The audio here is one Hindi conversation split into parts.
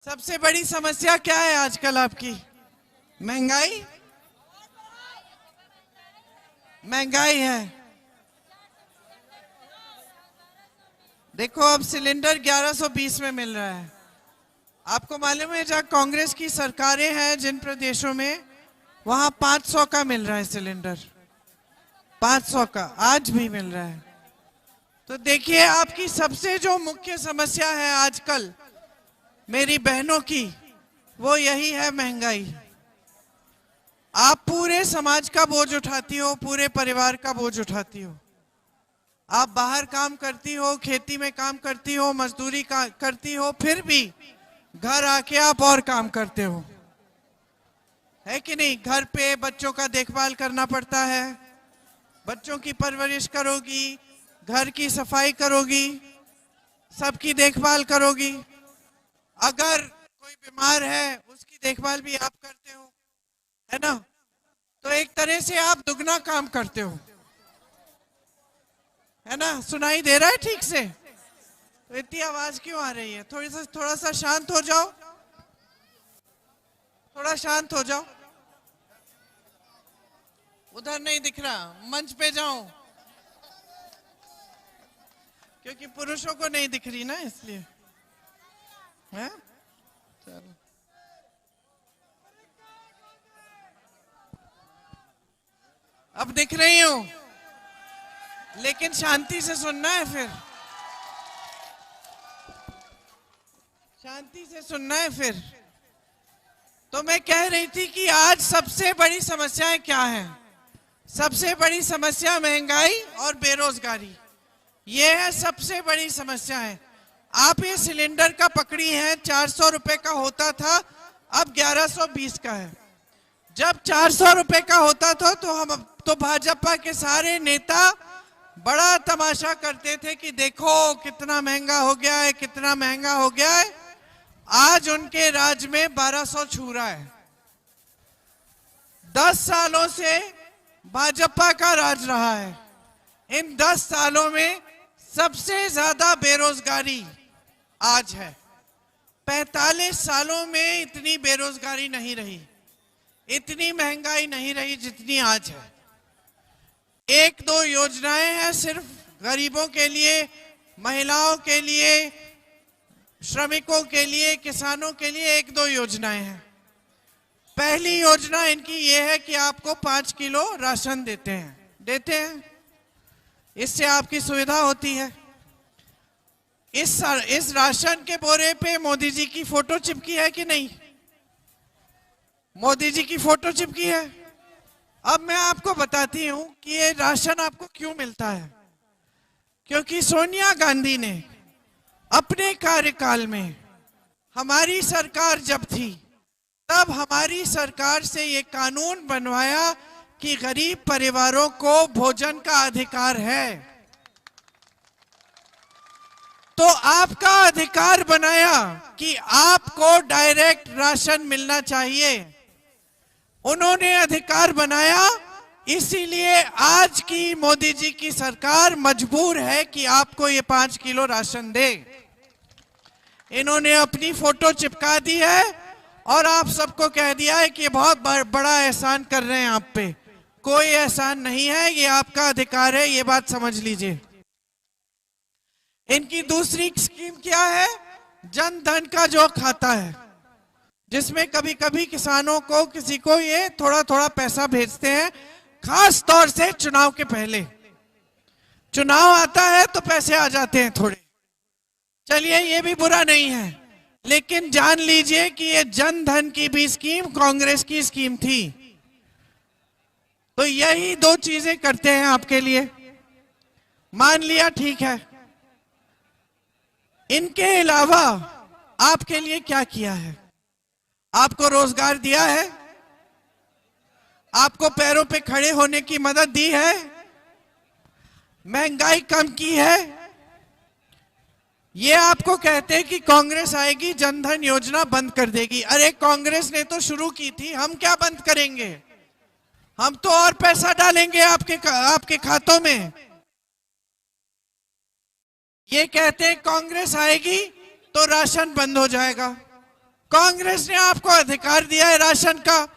सबसे बड़ी समस्या क्या है आजकल आपकी? महंगाई। महंगाई है। देखो, अब सिलेंडर 1120 में मिल रहा है। आपको मालूम है, जहाँ कांग्रेस की सरकारें हैं जिन प्रदेशों में, वहां 500 का मिल रहा है सिलेंडर। 500 का आज भी मिल रहा है। तो देखिए, आपकी सबसे जो मुख्य समस्या है आजकल मेरी बहनों की, वो यही है महंगाई। आप पूरे समाज का बोझ उठाती हो, पूरे परिवार का बोझ उठाती हो। आप बाहर काम करती हो, खेती में काम करती हो, मजदूरी करती हो, फिर भी घर आके आप और काम करते हो, है कि नहीं? घर पे बच्चों का देखभाल करना पड़ता है, बच्चों की परवरिश करोगी, घर की सफाई करोगी, सबकी देखभाल करोगी। अगर कोई बीमार है उसकी देखभाल भी आप करते हो, है ना? तो एक तरह से आप दुगना काम करते हो, है ना? सुनाई दे रहा है ठीक से? तो इतनी आवाज क्यों आ रही है? थोड़ा सा शांत हो जाओ, थोड़ा शांत हो जाओ। उधर नहीं दिख रहा, मंच पे जाओ, क्योंकि पुरुषों को नहीं दिख रही ना, इसलिए। है? चलो, अब दिख रही हूं, लेकिन शांति से सुनना है। फिर शांति से सुनना है। फिर तो मैं कह रही थी कि आज सबसे बड़ी समस्याएं क्या हैं? सबसे बड़ी समस्या महंगाई और बेरोजगारी, ये है सबसे बड़ी समस्या है। आप ये सिलेंडर का पकड़ी है, 400 रुपए का होता था, अब 1120 का है। जब 400 रुपए का होता था तो भाजपा के सारे नेता बड़ा तमाशा करते थे कि देखो कितना महंगा हो गया है, कितना महंगा हो गया है। आज उनके राज में 1200 छू रहा है। 10 सालों से भाजपा का राज रहा है। इन 10 सालों में सबसे ज्यादा बेरोजगारी आज है। 45 सालों में इतनी बेरोजगारी नहीं रही, इतनी महंगाई नहीं रही जितनी आज है। एक दो योजनाएं हैं सिर्फ गरीबों के लिए, महिलाओं के लिए, श्रमिकों के लिए, किसानों के लिए। एक दो योजनाएं हैं। पहली योजना इनकी ये है कि आपको 5 किलो राशन देते हैं। इससे आपकी सुविधा होती है। इस राशन के बोरे पे मोदी जी की फोटो चिपकी है कि नहीं? मोदी जी की फोटो चिपकी है। अब मैं आपको बताती हूं कि ये राशन आपको क्यों मिलता है। क्योंकि सोनिया गांधी ने अपने कार्यकाल में, हमारी सरकार जब थी तब हमारी सरकार से ये कानून बनवाया कि गरीब परिवारों को भोजन का अधिकार है। तो आपका अधिकार बनाया कि आपको डायरेक्ट राशन मिलना चाहिए। उन्होंने अधिकार बनाया, इसीलिए आज की मोदी जी की सरकार मजबूर है कि आपको ये 5 किलो राशन दे। इन्होंने अपनी फोटो चिपका दी है और आप सबको कह दिया है कि बहुत बड़ा एहसान कर रहे हैं आप पे। कोई एहसान नहीं है, ये आपका अधिकार है, ये बात समझ लीजिए। इनकी दूसरी स्कीम क्या है? जन धन का जो खाता है, जिसमें कभी कभी किसानों को, किसी को ये थोड़ा थोड़ा पैसा भेजते हैं, खास तौर से चुनाव के पहले। चुनाव आता है तो पैसे आ जाते हैं थोड़े। चलिए, ये भी बुरा नहीं है, लेकिन जान लीजिए कि ये जन धन की भी स्कीम कांग्रेस की स्कीम थी। तो यही दो चीजें करते हैं आपके लिए। मान लिया, ठीक है। इनके अलावा आपके लिए क्या किया है? आपको रोजगार दिया है, आपको पैरों पे खड़े होने की मदद दी है, महंगाई कम की है। ये आपको कहते हैं कि कांग्रेस आएगी जनधन योजना बंद कर देगी। अरे, कांग्रेस ने तो शुरू की थी, हम क्या बंद करेंगे? हम तो और पैसा डालेंगे आपके खातों में। ये कहते हैं कांग्रेस आएगी तो राशन बंद हो जाएगा। कांग्रेस ने आपको अधिकार दिया है राशन का,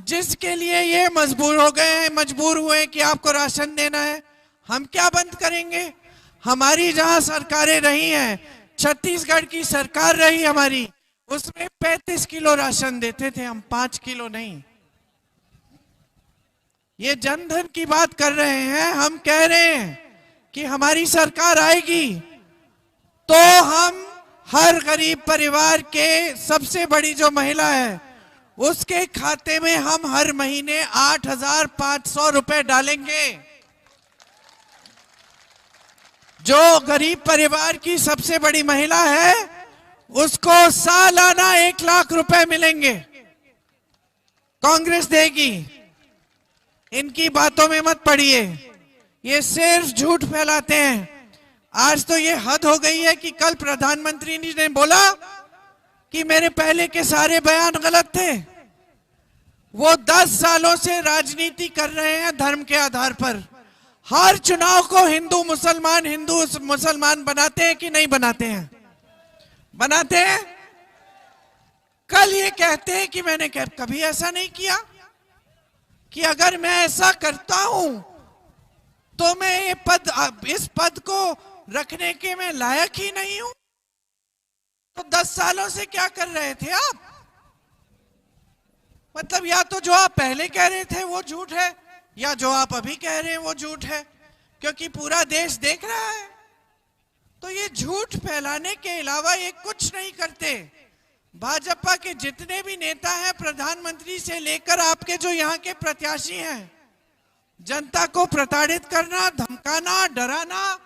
जिसके लिए ये मजबूर हुए कि आपको राशन देना है। हम क्या बंद करेंगे? हमारी जहां सरकारें रही हैं, छत्तीसगढ़ की सरकार रही हमारी, उसमें 35 किलो राशन देते थे हम, 5 किलो नहीं। ये जनधन की बात कर रहे हैं। हम कह रहे हैं कि हमारी सरकार आएगी तो हम हर गरीब परिवार के सबसे बड़ी जो महिला है उसके खाते में हम हर महीने 8,500 रुपए डालेंगे। जो गरीब परिवार की सबसे बड़ी महिला है उसको सालाना 1 लाख रुपए मिलेंगे, कांग्रेस देगी। इनकी बातों में मत पड़िए, ये सिर्फ झूठ फैलाते हैं। आज तो ये हद हो गई है कि कल प्रधानमंत्री जी ने बोला कि मेरे पहले के सारे बयान गलत थे। वो 10 सालों से राजनीति कर रहे हैं धर्म के आधार पर। हर चुनाव को हिंदू मुसलमान बनाते हैं कि नहीं बनाते हैं? बनाते हैं। कल ये कहते हैं कि मैंने कभी ऐसा नहीं किया, कि अगर मैं ऐसा करता हूं तो मैं इस पद को रखने के मैं लायक ही नहीं हूं। तो 10 सालों से क्या कर रहे थे आप? मतलब या तो जो आप पहले कह रहे थे वो झूठ है, या जो आप अभी कह रहे हैं वो झूठ है, क्योंकि पूरा देश देख रहा है। तो ये झूठ फैलाने के अलावा ये कुछ नहीं करते। भाजपा के जितने भी नेता हैं, प्रधानमंत्री से लेकर आपके जो यहाँ के प्रत्याशी हैं, जनता को प्रताड़ित करना, धमकाना, डराना।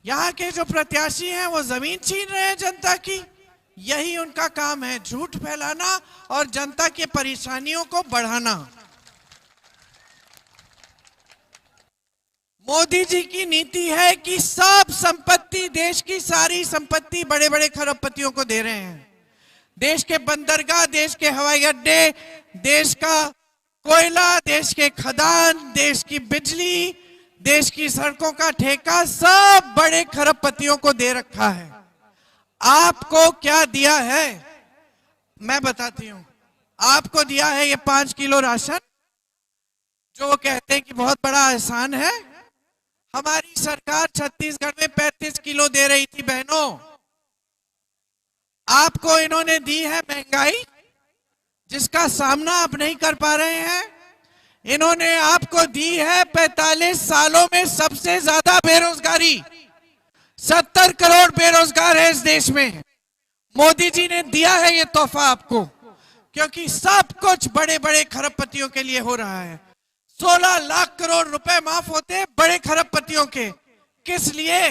यहाँ के जो प्रत्याशी हैं वो जमीन छीन रहे हैं जनता की। यही उनका काम है, झूठ फैलाना और जनता की परेशानियों को बढ़ाना। मोदी जी की नीति है कि सब संपत्ति, देश की सारी संपत्ति बड़े बड़े खरबपतियों को दे रहे हैं। देश के बंदरगाह, देश के हवाई अड्डे, देश का कोयला, देश के खदान, देश की बिजली, देश की सड़कों का ठेका सब बड़े खरबपतियों को दे रखा है। आपको क्या दिया है मैं बताती हूं। आपको दिया है ये 5 किलो राशन, जो कहते हैं कि बहुत बड़ा एहसान है। हमारी सरकार छत्तीसगढ़ में 35 किलो दे रही थी बहनों। आपको इन्होंने दी है महंगाई, जिसका सामना आप नहीं कर पा रहे हैं। इन्होंने आपको दी है 45 सालों में सबसे ज्यादा बेरोजगारी। 70 करोड़ बेरोजगार है इस देश में। मोदी जी ने दिया है ये तोहफा आपको, क्योंकि सब कुछ बड़े बड़े खरबपतियों के लिए हो रहा है। 16 लाख करोड़ रुपए माफ होते हैं बड़े खरबपतियों के। किस लिए?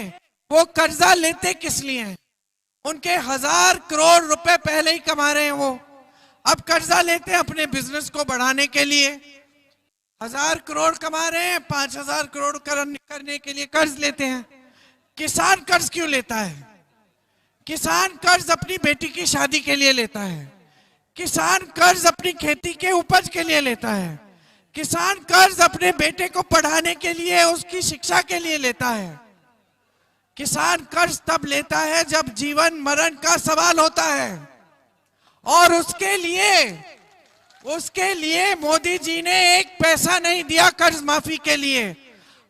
वो कर्जा लेते किस लिए? उनके 1000 करोड़ रुपए पहले ही कमा रहे हैं वो, अब कर्जा लेते हैं अपने बिजनेस को बढ़ाने के लिए। 1000 करोड़ कमा रहे हैं, 5000 करोड़ करने के लिए कर्ज लेते हैं। किसान कर्ज क्यों लेता है? किसान कर्ज अपनी बेटी की शादी के लिए लेता है। किसान कर्ज अपनी खेती के उपज के लिए लेता है। किसान कर्ज अपने बेटे को पढ़ाने के लिए, उसकी शिक्षा के लिए लेता है। किसान कर्ज तब लेता है जब जीवन मरण का सवाल होता है, और उसके लिए मोदी जी ने 1 पैसा नहीं दिया कर्ज माफी के लिए।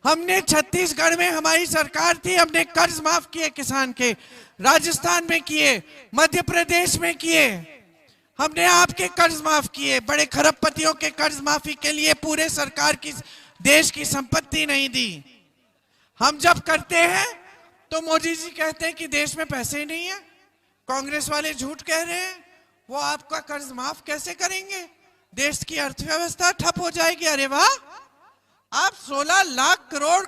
हमने छत्तीसगढ़ में हमारी सरकार थी, हमने कर्ज माफ किए किसान के, राजस्थान में किए, मध्य प्रदेश में किए। हमने आपके कर्ज माफ किए, बड़े खरबपतियों के कर्ज माफी के लिए पूरे सरकार की, देश की संपत्ति नहीं दी। हम जब करते हैं तो मोदी जी कहते हैं कि देश में पैसे ही नहीं है। कांग्रेस वाले झूठ कह रहे हैं, वो आपका कर्ज माफ कैसे करेंगे? देश की अर्थव्यवस्था ठप हो जाएगी। अरे वाह, आप 16 लाख करोड़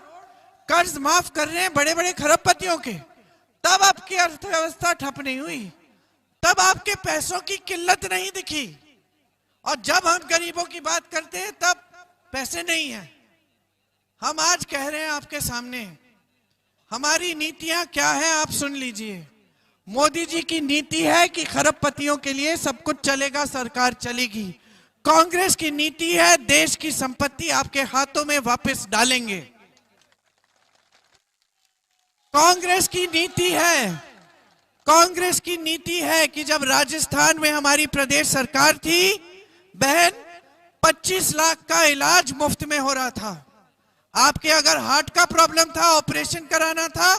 कर्ज माफ कर रहे हैं बड़े बड़े खरबपतियों के, तब आपकी अर्थव्यवस्था ठप नहीं हुई, तब आपके पैसों की किल्लत नहीं दिखी। और जब हम गरीबों की बात करते हैं तब पैसे नहीं है। हम आज कह रहे हैं आपके सामने, हमारी नीतियां क्या है आप सुन लीजिए। मोदी जी की नीति है कि खरबपतियों के लिए सब कुछ चलेगा, सरकार चलेगी। कांग्रेस की नीति है देश की संपत्ति आपके हाथों में वापस डालेंगे। कांग्रेस की नीति है कांग्रेस की नीति है कि जब राजस्थान में हमारी प्रदेश सरकार थी, बहन 25 लाख का इलाज मुफ्त में हो रहा था। आपके अगर हार्ट का प्रॉब्लम था, ऑपरेशन कराना था,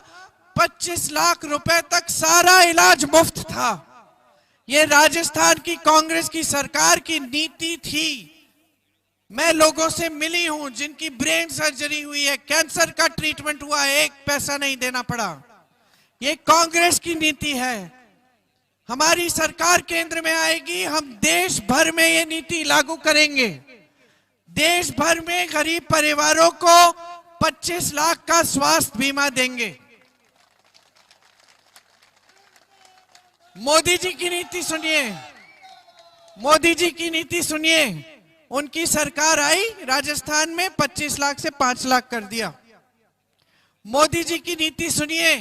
25 लाख रुपए तक सारा इलाज मुफ्त था। ये राजस्थान की कांग्रेस की सरकार की नीति थी। मैं लोगों से मिली हूं जिनकी ब्रेन सर्जरी हुई है, कैंसर का ट्रीटमेंट हुआ है, एक पैसा नहीं देना पड़ा। ये कांग्रेस की नीति है। हमारी सरकार केंद्र में आएगी, हम देश भर में ये नीति लागू करेंगे। देश भर में गरीब परिवारों को 25 लाख का स्वास्थ्य बीमा देंगे। मोदी जी की नीति सुनिए, मोदी जी की नीति सुनिए। उनकी सरकार आई, राजस्थान में 25 लाख से 5 लाख कर दिया। मोदी जी की नीति सुनिए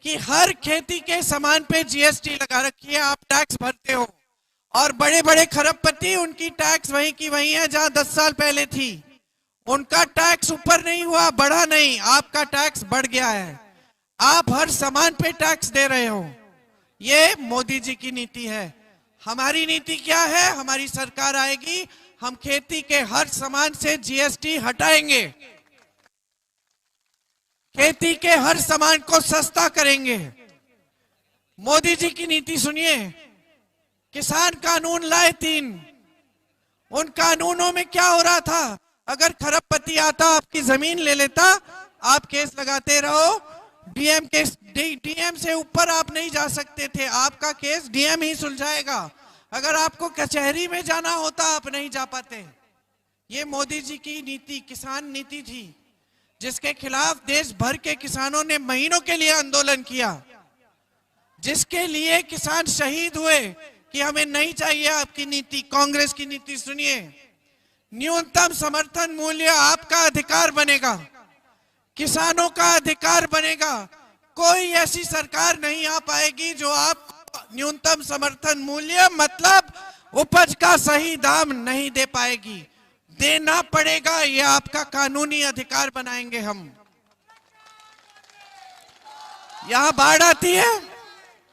कि हर खेती के सामान पे जीएसटी लगा रखी है, आप टैक्स भरते हो। और बड़े बड़े खरबपति, उनकी टैक्स वहीं की वहीं है जहां 10 साल पहले थी। उनका टैक्स ऊपर नहीं हुआ, बढ़ा नहीं, आपका टैक्स बढ़ गया है। आप हर सामान पे टैक्स दे रहे हो। ये मोदी जी की नीति है। हमारी नीति क्या है? हमारी सरकार आएगी, हम खेती के हर सामान से जीएसटी हटाएंगे, खेती के हर सामान को सस्ता करेंगे। मोदी जी की नीति सुनिए, किसान कानून लाए 3। उन कानूनों में क्या हो रहा था? अगर खरबपति आता, आपकी जमीन ले लेता, आप केस लगाते रहो, डीएम से ऊपर आप नहीं जा सकते थे, आपका केस डीएम ही सुलझाएगा। अगर आपको कचहरी में जाना होता, आप नहीं जा पाते। ये मोदी जी की नीति किसान नीति थी, जिसके खिलाफ देश भर के किसानों ने महीनों के लिए आंदोलन किया, जिसके लिए किसान शहीद हुए कि हमें नहीं चाहिए आपकी नीति। कांग्रेस की नीति सुनिए, न्यूनतम समर्थन मूल्य आपका अधिकार बनेगा, किसानों का अधिकार बनेगा। कोई ऐसी सरकार नहीं आ पाएगी जो आपको न्यूनतम समर्थन मूल्य मतलब उपज का सही दाम नहीं दे पाएगी। देना पड़ेगा, ये आपका कानूनी अधिकार बनाएंगे हम। यहां बाढ़ आती है,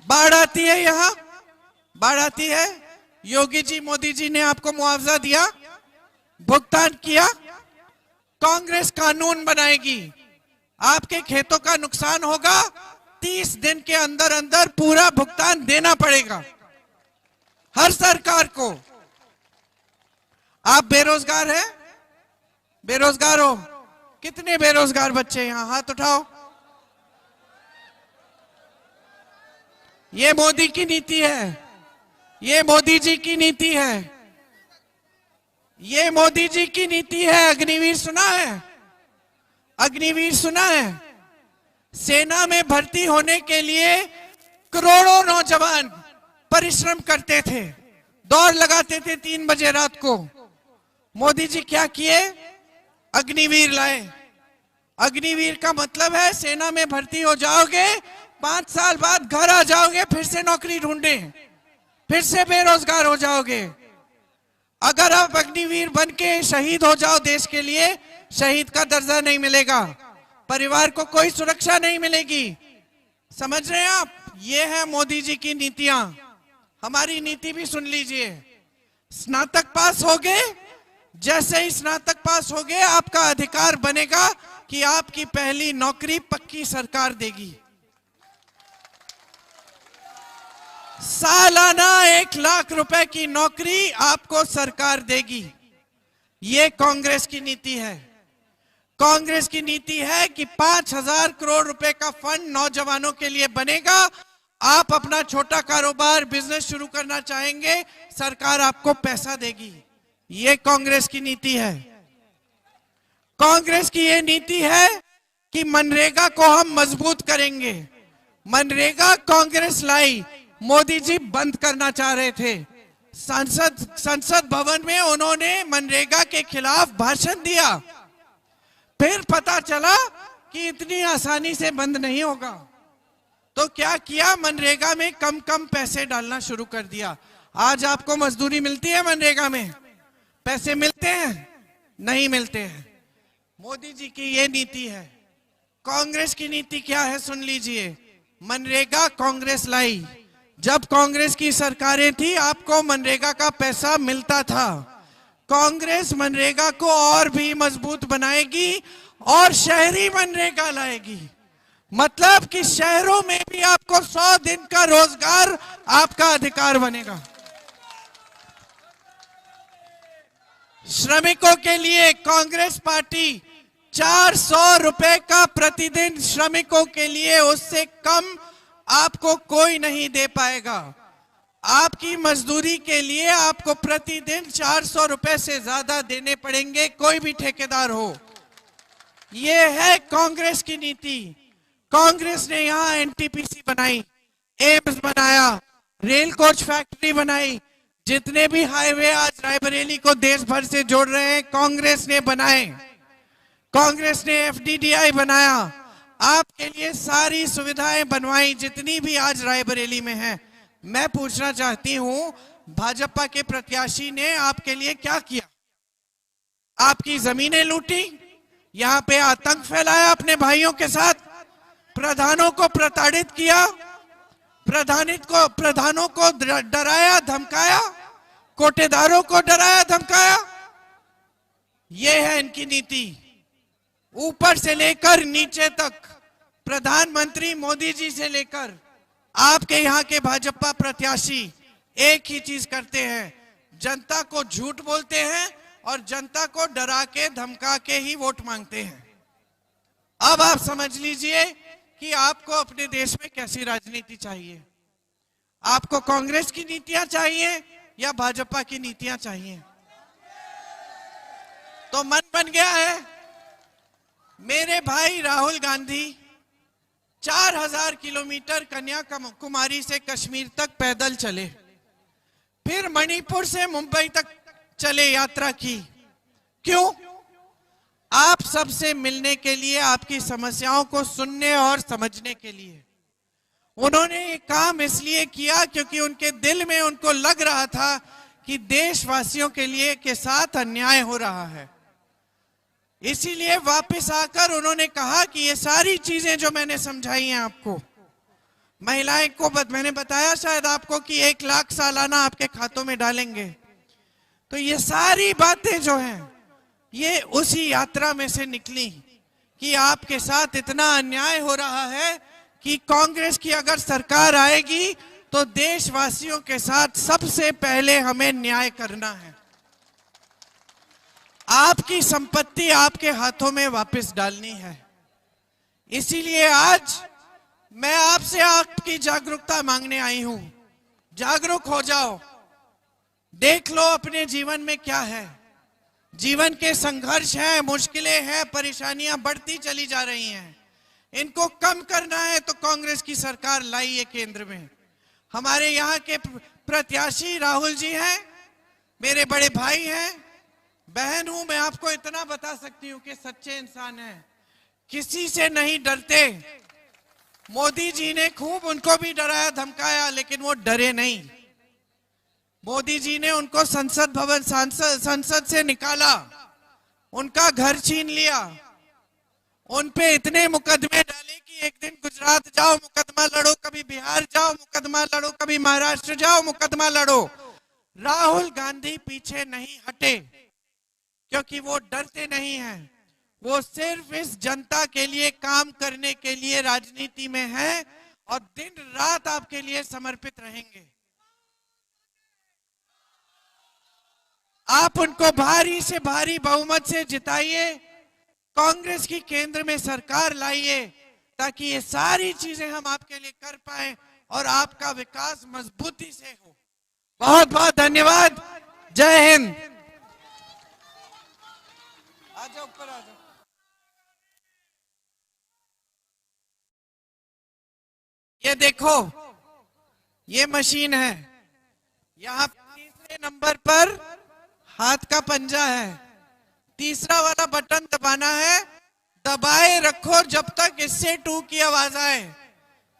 बाढ़ आती है, यहां बाढ़ आती है। योगी जी, मोदी जी ने आपको मुआवजा दिया, भुगतान किया। कांग्रेस कानून बनाएगी, आपके खेतों का नुकसान होगा, 30 दिन के अंदर अंदर पूरा भुगतान देना पड़ेगा हर सरकार को। आप बेरोजगार हैं, बेरोजगार हो? कितने बेरोजगार बच्चे यहां? हाथ उठाओ। ये मोदी की नीति है, ये मोदी जी की नीति है, ये मोदी जी की नीति है। अग्निवीर सुना है? अग्निवीर सुना है? सेना में भर्ती होने के लिए करोड़ों नौजवान परिश्रम करते थे, दौड़ लगाते थे 3 बजे रात को। मोदी जी क्या किए? अग्निवीर लाए। अग्निवीर का मतलब है सेना में भर्ती हो जाओगे, 5 साल बाद घर आ जाओगे, फिर से नौकरी ढूंढे, फिर से बेरोजगार हो जाओगे। अगर आप अग्निवीर बन के शहीद हो जाओ देश के लिए, शहीद का दर्जा नहीं मिलेगा, परिवार को कोई सुरक्षा नहीं मिलेगी। समझ रहे हैं आप? ये है मोदी जी की नीतियां। हमारी नीति भी सुन लीजिए। स्नातक पास हो गए, जैसे ही स्नातक पास हो गए, आपका अधिकार बनेगा कि आपकी पहली नौकरी पक्की सरकार देगी। सालाना 1 लाख रुपए की नौकरी आपको सरकार देगी। ये कांग्रेस की नीति है। कांग्रेस की नीति है कि 5,000 करोड़ रुपए का फंड नौजवानों के लिए बनेगा। आप अपना छोटा कारोबार, बिजनेस शुरू करना चाहेंगे, सरकार आपको पैसा देगी। ये कांग्रेस की नीति है। कांग्रेस की ये नीति है कि मनरेगा को हम मजबूत करेंगे। मनरेगा कांग्रेस लाई, मोदी जी बंद करना चाह रहे थे। संसद भवन में उन्होंने मनरेगा के खिलाफ भाषण दिया, फिर पता चला कि इतनी आसानी से बंद नहीं होगा, तो क्या किया? मनरेगा में कम कम पैसे डालना शुरू कर दिया। आज आपको मजदूरी मिलती है, मनरेगा में पैसे मिलते हैं? नहीं मिलते हैं। मोदी जी की ये नीति है। कांग्रेस की नीति क्या है? सुन लीजिए। मनरेगा कांग्रेस लाई। जब कांग्रेस की सरकारें थी आपको मनरेगा का पैसा मिलता था। कांग्रेस मनरेगा को और भी मजबूत बनाएगी और शहरी मनरेगा लाएगी। मतलब कि शहरों में भी आपको 100 दिन का रोजगार आपका अधिकार बनेगा। श्रमिकों के लिए कांग्रेस पार्टी 400 रुपए का प्रतिदिन श्रमिकों के लिए, उससे कम आपको कोई नहीं दे पाएगा। आपकी मजदूरी के लिए आपको प्रतिदिन 400 रुपए से ज्यादा देने पड़ेंगे, कोई भी ठेकेदार हो। यह है कांग्रेस की नीति। कांग्रेस ने यहां एनटीपीसी बनाई, एम्स बनाया, रेल कोच फैक्ट्री बनाई। जितने भी हाईवे आज रायबरेली को देश भर से जोड़ रहे हैं कांग्रेस ने बनाए। कांग्रेस ने एफडीडीआई बनाया, आपके लिए सारी सुविधाएं बनवाई जितनी भी आज रायबरेली में है। मैं पूछना चाहती हूं, भाजपा के प्रत्याशी ने आपके लिए क्या किया? आपकी जमीनें लूटी, यहां पे आतंक फैलाया अपने भाइयों के साथ, प्रधानों को प्रताड़ित किया, प्रधानों को डराया धमकाया, कोटेदारों को डराया धमकाया। यह है इनकी नीति। ऊपर से लेकर नीचे तक, प्रधानमंत्री मोदी जी से लेकर आपके यहाँ के भाजपा प्रत्याशी एक ही चीज करते हैं, जनता को झूठ बोलते हैं और जनता को डरा के धमका के ही वोट मांगते हैं। अब आप समझ लीजिए कि आपको अपने देश में कैसी राजनीति चाहिए। आपको कांग्रेस की नीतियां चाहिए या भाजपा की नीतियां चाहिए? तो मन बन गया है। मेरे भाई राहुल गांधी 4000 किलोमीटर कन्याकुमारी से कश्मीर तक पैदल चले, फिर मणिपुर से मुंबई तक चले, यात्रा की। क्यों? आप सबसे मिलने के लिए, आपकी समस्याओं को सुनने और समझने के लिए। उन्होंने ये काम इसलिए किया क्योंकि उनके दिल में उनको लग रहा था कि देशवासियों के लिए के साथ अन्याय हो रहा है। इसीलिए वापस आकर उन्होंने कहा कि ये सारी चीजें जो मैंने समझाई हैं आपको, महिलाएं को मैंने बताया शायद आपको कि 1 लाख सालाना आपके खातों में डालेंगे। तो ये सारी बातें जो हैं ये उसी यात्रा में से निकली कि आपके साथ इतना अन्याय हो रहा है कि कांग्रेस की अगर सरकार आएगी तो देशवासियों के साथ सबसे पहले हमें न्याय करना है। आपकी संपत्ति आपके हाथों में वापस डालनी है। इसीलिए आज मैं आपसे आपकी जागरूकता मांगने आई हूं। जागरूक हो जाओ, देख लो अपने जीवन में क्या है। जीवन के संघर्ष हैं, मुश्किलें हैं, परेशानियां बढ़ती चली जा रही हैं। इनको कम करना है तो कांग्रेस की सरकार लाई है केंद्र में। हमारे यहाँ के प्रत्याशी राहुल जी हैं, मेरे बड़े भाई हैं, बहन हूं। मैं आपको इतना बता सकती हूं कि सच्चे इंसान हैं, किसी से नहीं डरते। मोदी जी ने खूब उनको भी डराया धमकाया, लेकिन वो डरे नहीं। मोदी जी ने उनको संसद से निकाला, उनका घर छीन लिया, उन पे इतने मुकदमे डाले कि एक दिन गुजरात जाओ मुकदमा लड़ो, कभी बिहार जाओ मुकदमा लड़ो, कभी महाराष्ट्र जाओ मुकदमा लड़ो। राहुल गांधी पीछे नहीं हटे क्योंकि वो डरते नहीं हैं। वो सिर्फ इस जनता के लिए काम करने के लिए राजनीति में हैं और दिन रात आपके लिए समर्पित रहेंगे। आप उनको भारी से भारी बहुमत से जिताइए, कांग्रेस की केंद्र में सरकार लाइए ताकि ये सारी चीजें हम आपके लिए कर पाए और आपका विकास मजबूती से हो। बहुत बहुत धन्यवाद। जय हिंद। आ जाओ, ऊपर आ जाओ। ये देखो, ये मशीन है। यहाँ तीसरे नंबर पर हाथ का पंजा है, तीसरा वाला बटन दबाना है। दबाए रखो जब तक इससे टू की आवाज आए।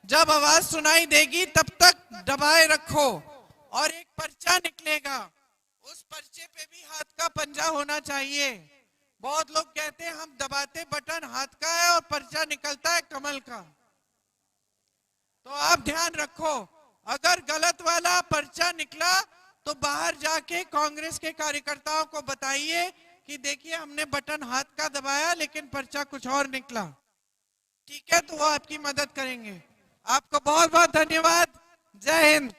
जब आवाज सुनाई देगी तब तक दबाए रखो और एक पर्चा निकलेगा, उस पर्चे पे भी हाथ का पंजा होना चाहिए। बहुत लोग कहते हैं हम दबाते बटन हाथ का है और पर्चा निकलता है कमल का। तो आप ध्यान रखो, अगर गलत वाला पर्चा निकला तो बाहर जाके कांग्रेस के कार्यकर्ताओं को बताइए कि देखिए हमने बटन हाथ का दबाया लेकिन पर्चा कुछ और निकला। ठीक है, तो वो आपकी मदद करेंगे। आपको बहुत बहुत धन्यवाद। जय हिंद।